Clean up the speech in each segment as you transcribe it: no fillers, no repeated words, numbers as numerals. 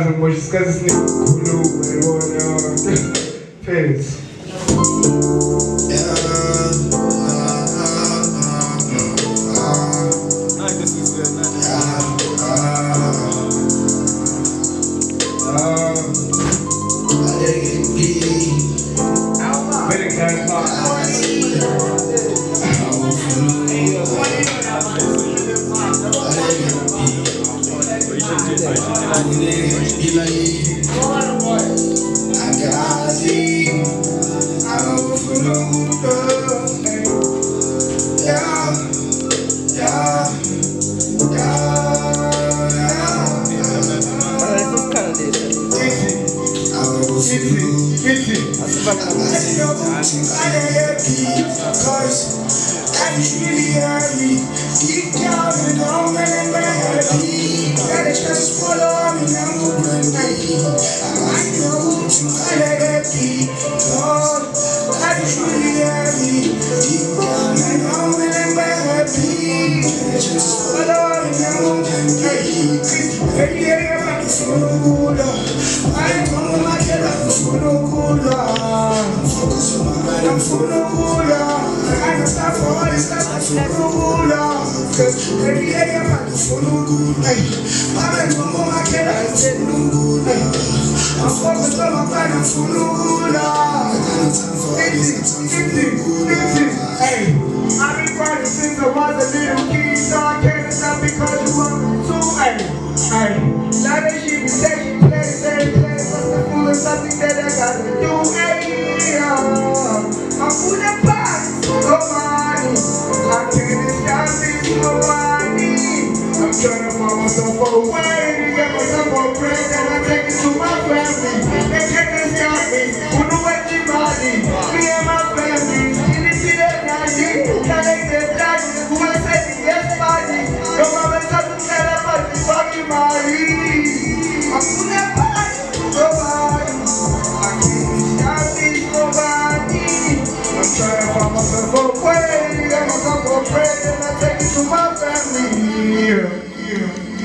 разом, може сказати, з ним Фейс.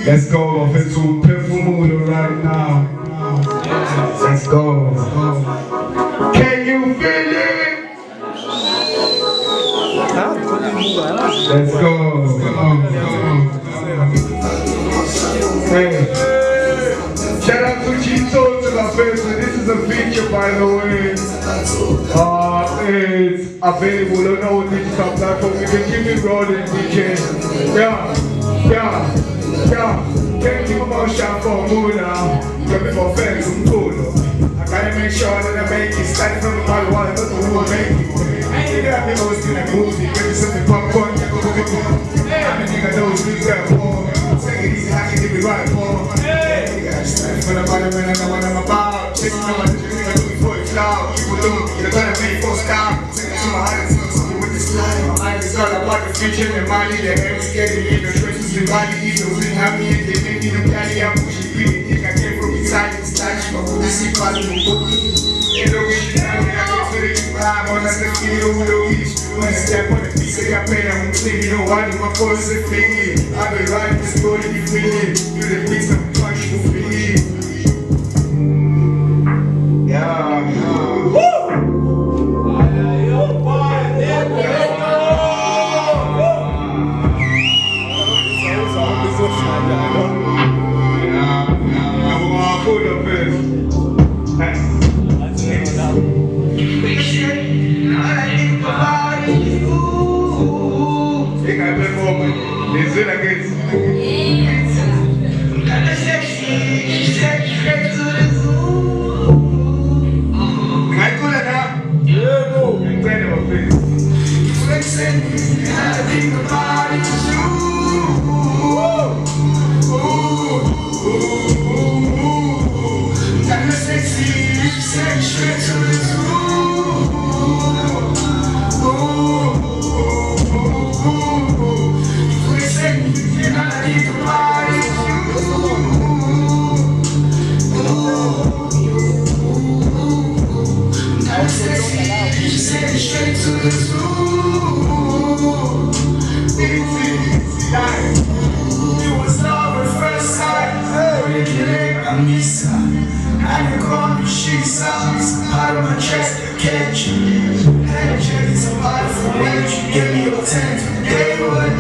Let's go off into Perfume right now. Let's go. Can you feel it? Let's go. Hey. Shout out to Chito to the person. This is a feature, by the way. It's available on all digital platforms. You can keep it rolling, DJ. Yeah. Can't keep my shot for a mood now. Got me for fans and cool. I gotta make sure that I make it. Starting from the bottom, but the who make it. You got me most in that movie. Give me something popcorn. I'm a nigga knows we got more. Take it easy, I can give it right for. You gotta stand for the bottom and I know what I'm about. Chasing on my nigga, do it for the cloud. People do, you're gonna make for style. Take it to my heart and talk with this line. My mind is all about the future and money. The air is getting in the traces. The body even with happy and they make me no carry out push it really think I came from inside this time but who this is part of the book and the way you have it I can feel it you vibe on us the video with the wish when I step on the piece I got pain I'm clean you know why do my clothes are clean I've been riding this boat and you feel it you the piece of punch you feel it yeah woo I'm I done gone to sheets out of my chest to catch you. Had a check so hard for when you give me your 10 day one.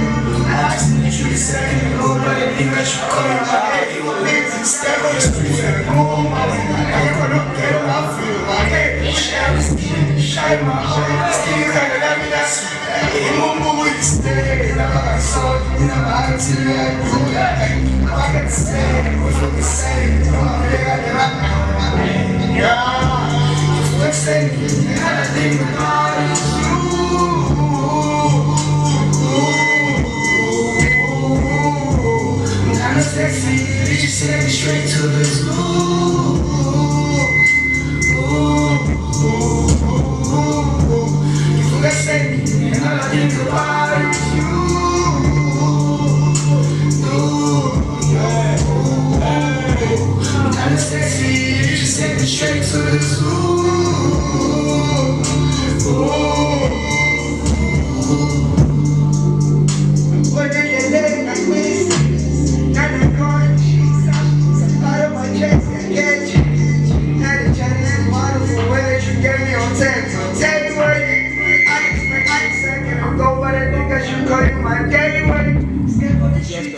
I asked you to second ago, but I think I should call you my head. You were lazy, step on the streets and go on my way. I ain't gonna get on, I feel my head. Share the skin, shine my heart. Skin kind of let me that's sweet. Ain't no more with the stay. Never I saw you, never I till you had to do that. I got to say, what's what they say. Yeah, what's that? And I think about you. I'm sexy, you just take me straight to the zoo. You forgot me, and all I think about is you. I'm sexy, you just take me straight to the zoo. What did you say like this? And I'm going out of my chest and get you. Had a Chinese model for where you gave me on 10. So tell me what I expect 1 second ago, but I think I should call you my gateway. Step on the street.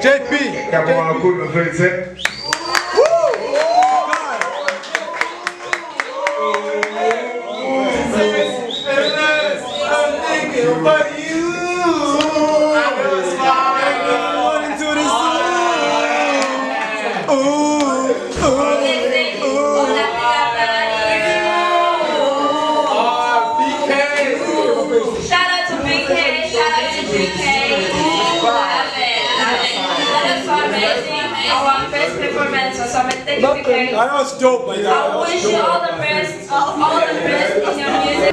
JP! Come on, good my friends, eh? But you, I was falling into the sea. beekay. Shout out to beekay. Shout out to beekay. Love it. That is so amazing. Our first performance was amazing. Thank you, beekay. That was dope, my God. I wish you all the best.